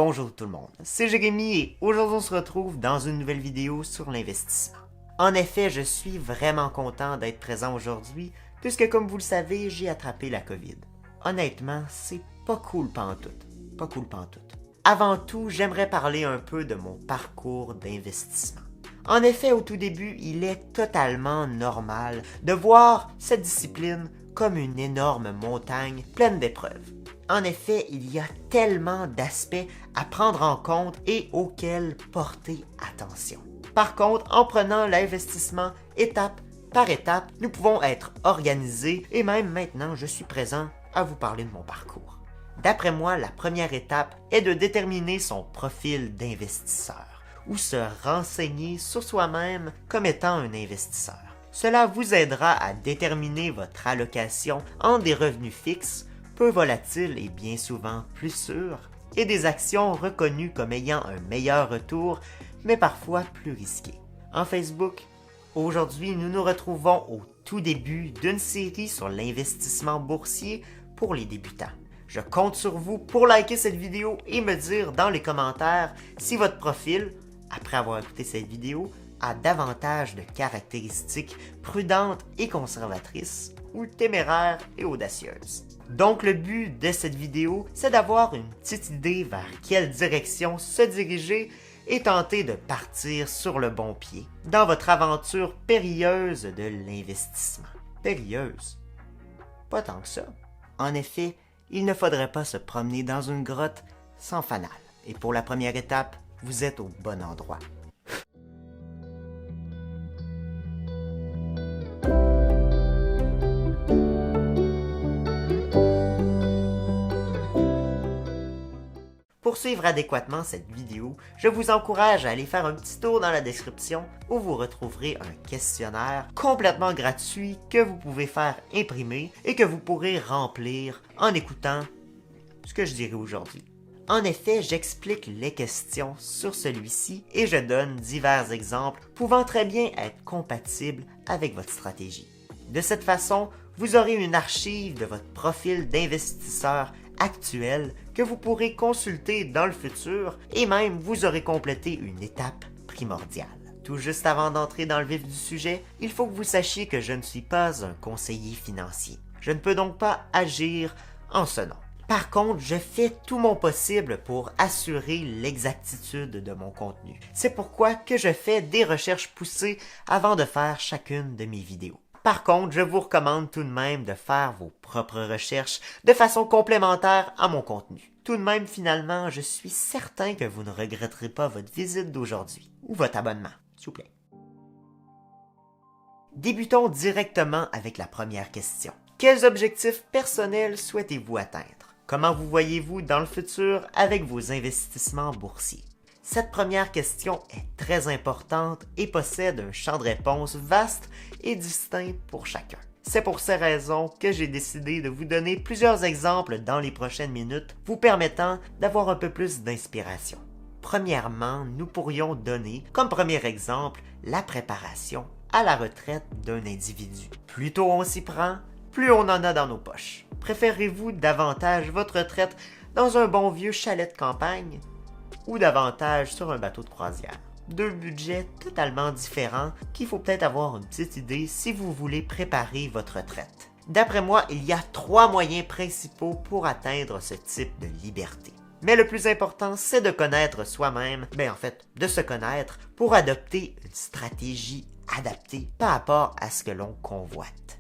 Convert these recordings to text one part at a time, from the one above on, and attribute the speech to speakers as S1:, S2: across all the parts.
S1: Bonjour tout le monde, c'est Jérémy et aujourd'hui on se retrouve dans une nouvelle vidéo sur l'investissement. En effet, je suis vraiment content d'être présent aujourd'hui puisque comme vous le savez, j'ai attrapé la COVID. Honnêtement, c'est pas cool pantoute. Pas cool pantoute. Avant tout, j'aimerais parler un peu de mon parcours d'investissement. En effet, au tout début, il est totalement normal de voir cette discipline comme une énorme montagne pleine d'épreuves. En effet, il y a tellement d'aspects à prendre en compte et auxquels porter attention. Par contre, en prenant l'investissement étape par étape, nous pouvons être organisés et même maintenant, je suis présent à vous parler de mon parcours. D'après moi, la première étape est de déterminer son profil d'investisseur ou se renseigner sur soi-même comme étant un investisseur. Cela vous aidera à déterminer votre allocation en des revenus fixes, peu volatiles et bien souvent plus sûrs, et des actions reconnues comme ayant un meilleur retour, mais parfois plus risquées. En Facebook, aujourd'hui, nous nous retrouvons au tout début d'une série sur l'investissement boursier pour les débutants. Je compte sur vous pour liker cette vidéo et me dire dans les commentaires si votre profil, après avoir écouté cette vidéo, a davantage de caractéristiques prudentes et conservatrices ou téméraires et audacieuses. Donc le but de cette vidéo, c'est d'avoir une petite idée vers quelle direction se diriger et tenter de partir sur le bon pied dans votre aventure périlleuse de l'investissement. Périlleuse? Pas tant que ça. En effet, il ne faudrait pas se promener dans une grotte sans fanal. Et pour la première étape, vous êtes au bon endroit. Pour suivre adéquatement cette vidéo, je vous encourage à aller faire un petit tour dans la description où vous retrouverez un questionnaire complètement gratuit que vous pouvez faire imprimer et que vous pourrez remplir en écoutant ce que je dirai aujourd'hui. En effet, j'explique les questions sur celui-ci et je donne divers exemples pouvant très bien être compatibles avec votre stratégie. De cette façon, vous aurez une archive de votre profil d'investisseur actuel que vous pourrez consulter dans le futur et même vous aurez complété une étape primordiale. Tout juste avant d'entrer dans le vif du sujet, il faut que vous sachiez que je ne suis pas un conseiller financier. Je ne peux donc pas agir en ce nom. Par contre, je fais tout mon possible pour assurer l'exactitude de mon contenu. C'est pourquoi que je fais des recherches poussées avant de faire chacune de mes vidéos. Par contre, je vous recommande tout de même de faire vos propres recherches de façon complémentaire à mon contenu. Tout de même, finalement, je suis certain que vous ne regretterez pas votre visite d'aujourd'hui ou votre abonnement, s'il vous plaît. Débutons directement avec la première question. Quels objectifs personnels souhaitez-vous atteindre? Comment vous voyez-vous dans le futur avec vos investissements boursiers? Cette première question est très importante et possède un champ de réponse vaste et distinct pour chacun. C'est pour ces raisons que j'ai décidé de vous donner plusieurs exemples dans les prochaines minutes, vous permettant d'avoir un peu plus d'inspiration. Premièrement, nous pourrions donner comme premier exemple la préparation à la retraite d'un individu. Plus tôt on s'y prend, plus on en a dans nos poches. Préférez-vous davantage votre retraite dans un bon vieux chalet de campagne ou davantage sur un bateau de croisière? Deux budgets totalement différents qu'il faut peut-être avoir une petite idée si vous voulez préparer votre retraite. D'après moi, il y a 3 moyens principaux pour atteindre ce type de liberté. Mais le plus important, c'est de connaître soi-même, de se connaître pour adopter une stratégie adaptée par rapport à ce que l'on convoite.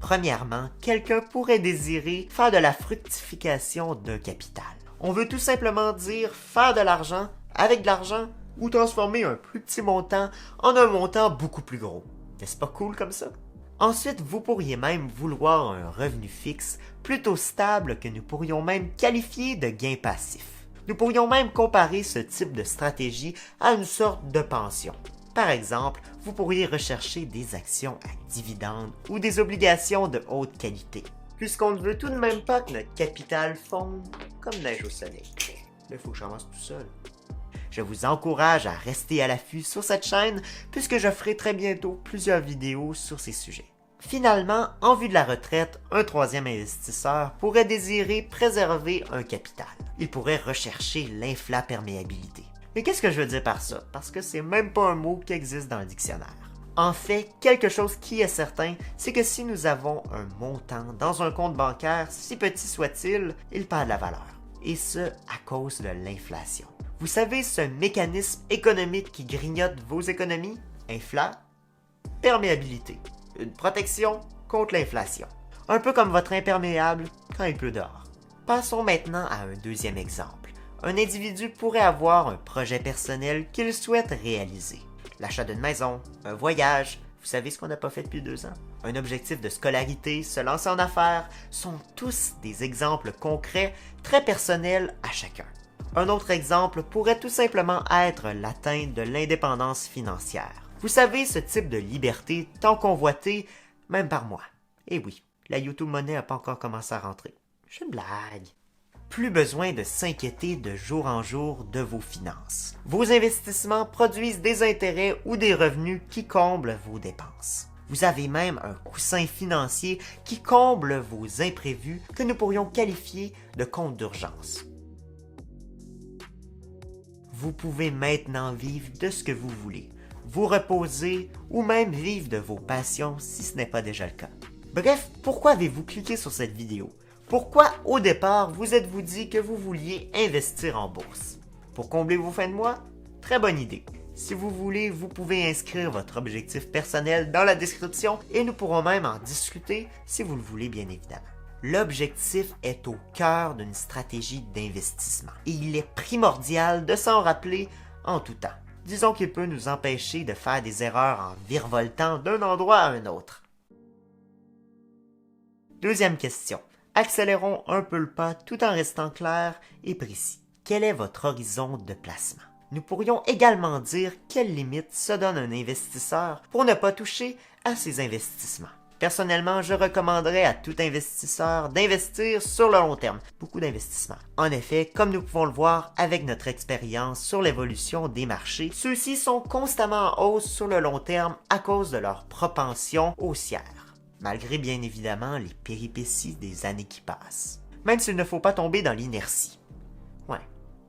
S1: Premièrement, quelqu'un pourrait désirer faire de la fructification d'un capital. On veut tout simplement dire faire de l'argent avec de l'argent ou transformer un plus petit montant en un montant beaucoup plus gros. N'est-ce pas cool comme ça? Ensuite, vous pourriez même vouloir un revenu fixe plutôt stable que nous pourrions même qualifier de gain passif. Nous pourrions même comparer ce type de stratégie à une sorte de pension. Par exemple, vous pourriez rechercher des actions à dividendes ou des obligations de haute qualité, puisqu'on ne veut tout de même pas que notre capital fonde comme neige au soleil. Là, il faut que je commence tout seul. Je vous encourage à rester à l'affût sur cette chaîne puisque je ferai très bientôt plusieurs vidéos sur ces sujets. Finalement, en vue de la retraite, un troisième investisseur pourrait désirer préserver un capital. Il pourrait rechercher l'inflaperméabilité. Mais qu'est-ce que je veux dire par ça? Parce que c'est même pas un mot qui existe dans le dictionnaire. En fait, quelque chose qui est certain, c'est que si nous avons un montant dans un compte bancaire, si petit soit-il, il perd de la valeur. Et ce, à cause de l'inflation. Vous savez, ce mécanisme économique qui grignote vos économies? Perméabilité. Une protection contre l'inflation. Un peu comme votre imperméable quand il pleut dehors. Passons maintenant à un deuxième exemple. Un individu pourrait avoir un projet personnel qu'il souhaite réaliser. L'achat d'une maison, un voyage, vous savez ce qu'on n'a pas fait depuis 2 ans? Un objectif de scolarité, se lancer en affaires, sont tous des exemples concrets, très personnels à chacun. Un autre exemple pourrait tout simplement être l'atteinte de l'indépendance financière. Vous savez, ce type de liberté tant convoitée, même par moi. Et oui, la YouTube Money n'a pas encore commencé à rentrer. C'est une blague. Plus besoin de s'inquiéter de jour en jour de vos finances. Vos investissements produisent des intérêts ou des revenus qui comblent vos dépenses. Vous avez même un coussin financier qui comble vos imprévus que nous pourrions qualifier de compte d'urgence. Vous pouvez maintenant vivre de ce que vous voulez, vous reposer ou même vivre de vos passions si ce n'est pas déjà le cas. Bref, pourquoi avez-vous cliqué sur cette vidéo? Pourquoi, au départ, vous êtes-vous dit que vous vouliez investir en bourse? Pour combler vos fins de mois? Très bonne idée. Si vous voulez, vous pouvez inscrire votre objectif personnel dans la description et nous pourrons même en discuter si vous le voulez, bien évidemment. L'objectif est au cœur d'une stratégie d'investissement et il est primordial de s'en rappeler en tout temps. Disons qu'il peut nous empêcher de faire des erreurs en virevoltant d'un endroit à un autre. Deuxième question. Accélérons un peu le pas tout en restant clair et précis. Quel est votre horizon de placement? Nous pourrions également dire quelles limites se donne un investisseur pour ne pas toucher à ses investissements. Personnellement, je recommanderais à tout investisseur d'investir sur le long terme, beaucoup d'investissements. En effet, comme nous pouvons le voir avec notre expérience sur l'évolution des marchés, ceux-ci sont constamment en hausse sur le long terme à cause de leur propension haussière. Malgré bien évidemment les péripéties des années qui passent. Même s'il ne faut pas tomber dans l'inertie. Ouais,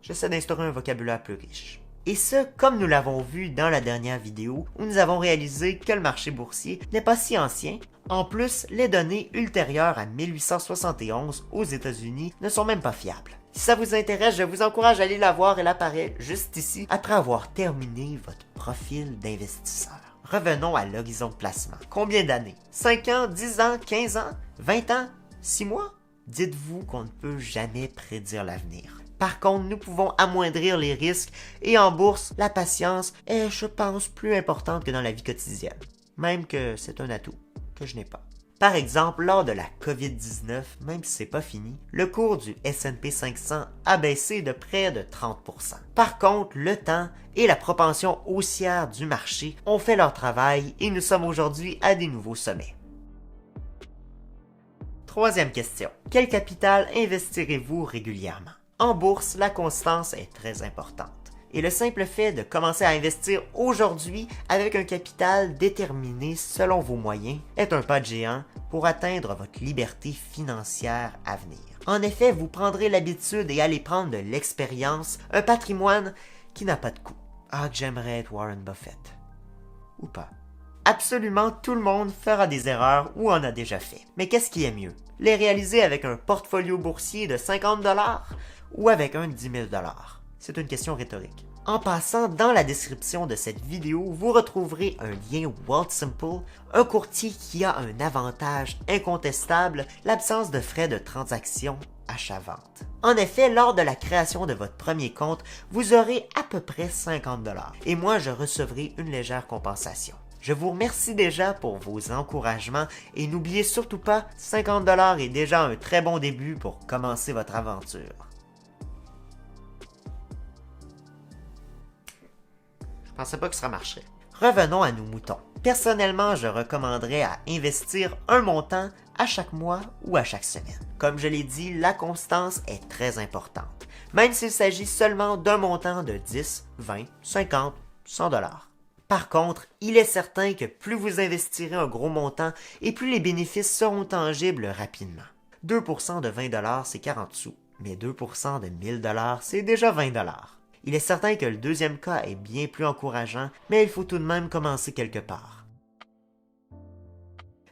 S1: j'essaie d'instaurer un vocabulaire plus riche. Et ce, comme nous l'avons vu dans la dernière vidéo, où nous avons réalisé que le marché boursier n'est pas si ancien. En plus, les données ultérieures à 1871 aux États-Unis ne sont même pas fiables. Si ça vous intéresse, je vous encourage à aller la voir, elle apparaît juste ici, après avoir terminé votre profil d'investisseur. Revenons à l'horizon de placement. Combien d'années? 5 ans, 10 ans, 15 ans, 20 ans, 6 mois? Dites-vous qu'on ne peut jamais prédire l'avenir. Par contre, nous pouvons amoindrir les risques et en bourse, la patience est, je pense, plus importante que dans la vie quotidienne. Même que c'est un atout que je n'ai pas. Par exemple, lors de la COVID-19, même si c'est pas fini, le cours du S&P 500 a baissé de près de 30%. Par contre, le temps et la propension haussière du marché ont fait leur travail et nous sommes aujourd'hui à des nouveaux sommets. Troisième question. Quel capital investirez-vous régulièrement? En bourse, la constance est très importante. Et le simple fait de commencer à investir aujourd'hui avec un capital déterminé selon vos moyens est un pas de géant pour atteindre votre liberté financière à venir. En effet, vous prendrez l'habitude et allez prendre de l'expérience, un patrimoine qui n'a pas de coût. Ah, que j'aimerais être Warren Buffett. Ou pas. Absolument tout le monde fera des erreurs ou en a déjà fait. Mais qu'est-ce qui est mieux? Les réaliser avec un portfolio boursier de 50$ ou avec un de 10 000$? C'est une question rhétorique. En passant, dans la description de cette vidéo, vous retrouverez un lien Wealthsimple, un courtier qui a un avantage incontestable, l'absence de frais de transaction achat-vente. En effet, lors de la création de votre premier compte, vous aurez à peu près 50$ et moi je recevrai une légère compensation. Je vous remercie déjà pour vos encouragements et n'oubliez surtout pas, 50$ est déjà un très bon début pour commencer votre aventure. Je pensais pas que ça marcherait. Revenons à nos moutons. Personnellement, je recommanderais à investir un montant à chaque mois ou à chaque semaine. Comme je l'ai dit, la constance est très importante, même s'il s'agit seulement d'un montant de 10, 20, 50, 100$. Par contre, il est certain que plus vous investirez un gros montant et plus les bénéfices seront tangibles rapidement. 2% de 20$, c'est 40 sous, mais 2% de 1000$, c'est déjà 20$. Il est certain que le deuxième cas est bien plus encourageant, mais il faut tout de même commencer quelque part.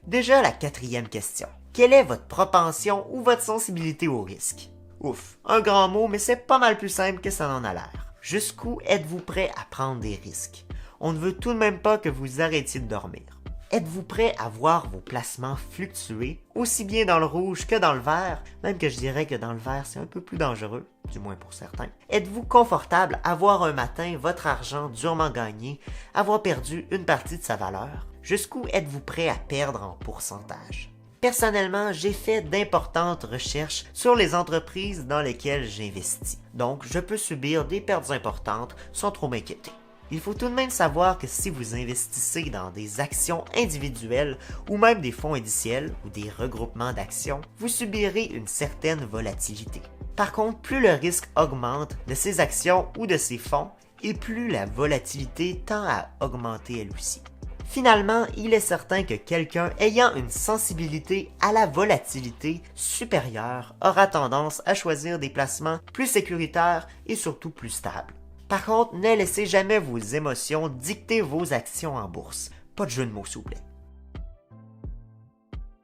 S1: Déjà la quatrième question. Quelle est votre propension ou votre sensibilité au risque? Ouf, un grand mot, mais c'est pas mal plus simple que ça en a l'air. Jusqu'où êtes-vous prêt à prendre des risques? On ne veut tout de même pas que vous arrêtiez de dormir. Êtes-vous prêt à voir vos placements fluctuer, aussi bien dans le rouge que dans le vert, même que je dirais que dans le vert c'est un peu plus dangereux, du moins pour certains. Êtes-vous confortable à voir un matin votre argent durement gagné, avoir perdu une partie de sa valeur? Jusqu'où êtes-vous prêt à perdre en pourcentage? Personnellement, j'ai fait d'importantes recherches sur les entreprises dans lesquelles j'investis, donc je peux subir des pertes importantes sans trop m'inquiéter. Il faut tout de même savoir que si vous investissez dans des actions individuelles ou même des fonds indiciels ou des regroupements d'actions, vous subirez une certaine volatilité. Par contre, plus le risque augmente de ces actions ou de ces fonds, et plus la volatilité tend à augmenter elle aussi. Finalement, il est certain que quelqu'un ayant une sensibilité à la volatilité supérieure aura tendance à choisir des placements plus sécuritaires et surtout plus stables. Par contre, ne laissez jamais vos émotions dicter vos actions en bourse. Pas de jeu de mots, s'il vous plaît.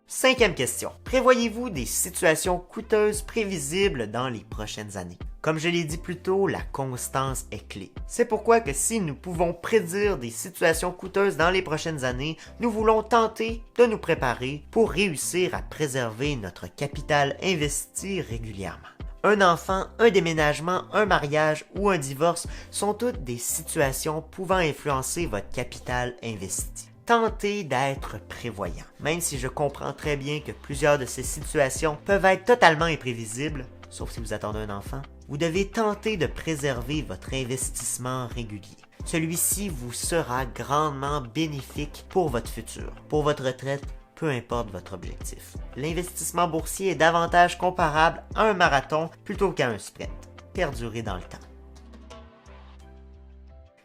S1: Cinquième question. Prévoyez-vous des situations coûteuses prévisibles dans les prochaines années? Comme je l'ai dit plus tôt, la constance est clé. C'est pourquoi que si nous pouvons prédire des situations coûteuses dans les prochaines années, nous voulons tenter de nous préparer pour réussir à préserver notre capital investi régulièrement. Un enfant, un déménagement, un mariage ou un divorce sont toutes des situations pouvant influencer votre capital investi. Tentez d'être prévoyant. Même si je comprends très bien que plusieurs de ces situations peuvent être totalement imprévisibles, sauf si vous attendez un enfant, vous devez tenter de préserver votre investissement régulier. Celui-ci vous sera grandement bénéfique pour votre futur, pour votre retraite, peu importe votre objectif. L'investissement boursier est davantage comparable à un marathon plutôt qu'à un sprint. Perdurez dans le temps.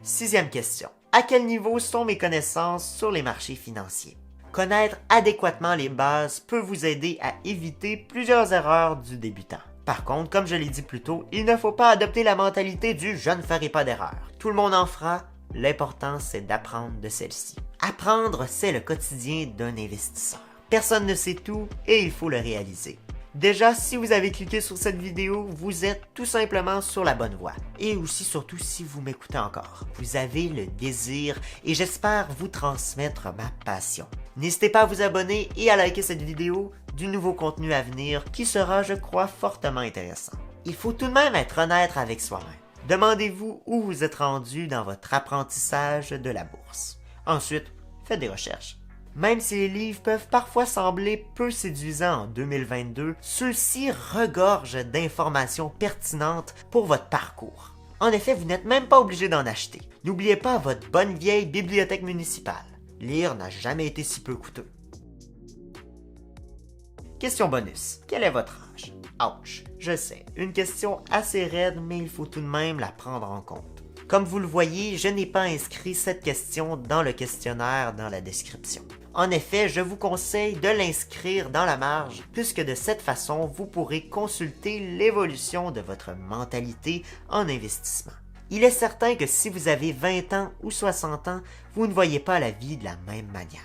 S1: Sixième question. À quel niveau sont mes connaissances sur les marchés financiers? Connaître adéquatement les bases peut vous aider à éviter plusieurs erreurs du débutant. Par contre, comme je l'ai dit plus tôt, il ne faut pas adopter la mentalité du « je ne ferai pas d'erreur ». Tout le monde en fera, l'important c'est d'apprendre de celle-ci. Apprendre, c'est le quotidien d'un investisseur. Personne ne sait tout et il faut le réaliser. Déjà, si vous avez cliqué sur cette vidéo, vous êtes tout simplement sur la bonne voie. Et aussi, surtout, si vous m'écoutez encore, vous avez le désir et j'espère vous transmettre ma passion. N'hésitez pas à vous abonner et à liker cette vidéo, du nouveau contenu à venir qui sera, je crois, fortement intéressant. Il faut tout de même être honnête avec soi-même. Demandez-vous où vous êtes rendu dans votre apprentissage de la bourse. Ensuite, faites des recherches. Même si les livres peuvent parfois sembler peu séduisants en 2022, ceux-ci regorgent d'informations pertinentes pour votre parcours. En effet, vous n'êtes même pas obligé d'en acheter. N'oubliez pas votre bonne vieille bibliothèque municipale. Lire n'a jamais été si peu coûteux. Question bonus. Quel est votre âge? Ouch, je sais, une question assez raide, mais il faut tout de même la prendre en compte. Comme vous le voyez, je n'ai pas inscrit cette question dans le questionnaire dans la description. En effet, je vous conseille de l'inscrire dans la marge, puisque de cette façon, vous pourrez consulter l'évolution de votre mentalité en investissement. Il est certain que si vous avez 20 ans ou 60 ans, vous ne voyez pas la vie de la même manière.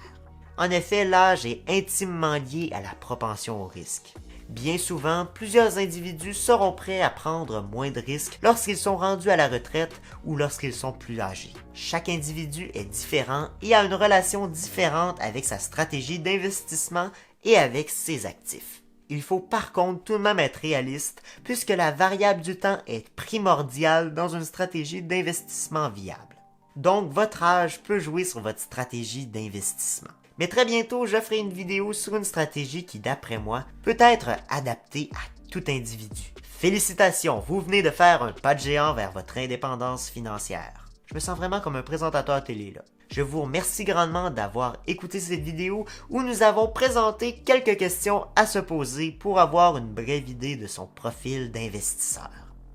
S1: En effet, l'âge est intimement lié à la propension au risque. Bien souvent, plusieurs individus seront prêts à prendre moins de risques lorsqu'ils sont rendus à la retraite ou lorsqu'ils sont plus âgés. Chaque individu est différent et a une relation différente avec sa stratégie d'investissement et avec ses actifs. Il faut par contre tout de même être réaliste puisque la variable du temps est primordiale dans une stratégie d'investissement viable. Donc votre âge peut jouer sur votre stratégie d'investissement. Mais très bientôt, je ferai une vidéo sur une stratégie qui, d'après moi, peut être adaptée à tout individu. Félicitations, vous venez de faire un pas de géant vers votre indépendance financière. Je me sens vraiment comme un présentateur télé là. Je vous remercie grandement d'avoir écouté cette vidéo où nous avons présenté quelques questions à se poser pour avoir une brève idée de son profil d'investisseur.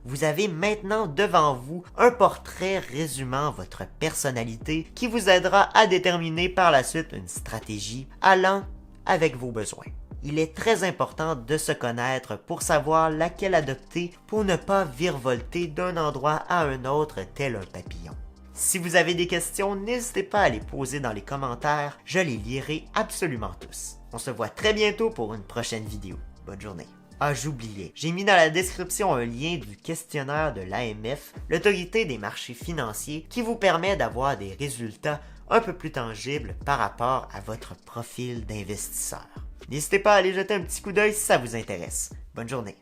S1: Vous avez maintenant devant vous un portrait résumant votre personnalité qui vous aidera à déterminer par la suite une stratégie allant avec vos besoins. Il est très important de se connaître pour savoir laquelle adopter pour ne pas virevolter d'un endroit à un autre tel un papillon. Si vous avez des questions, n'hésitez pas à les poser dans les commentaires, je les lirai absolument tous. On se voit très bientôt pour une prochaine vidéo. Bonne journée. Ah, j'oubliais, j'ai mis dans la description un lien du questionnaire de l'AMF, l'autorité des marchés financiers, qui vous permet d'avoir des résultats un peu plus tangibles par rapport à votre profil d'investisseur. N'hésitez pas à aller jeter un petit coup d'œil si ça vous intéresse. Bonne journée.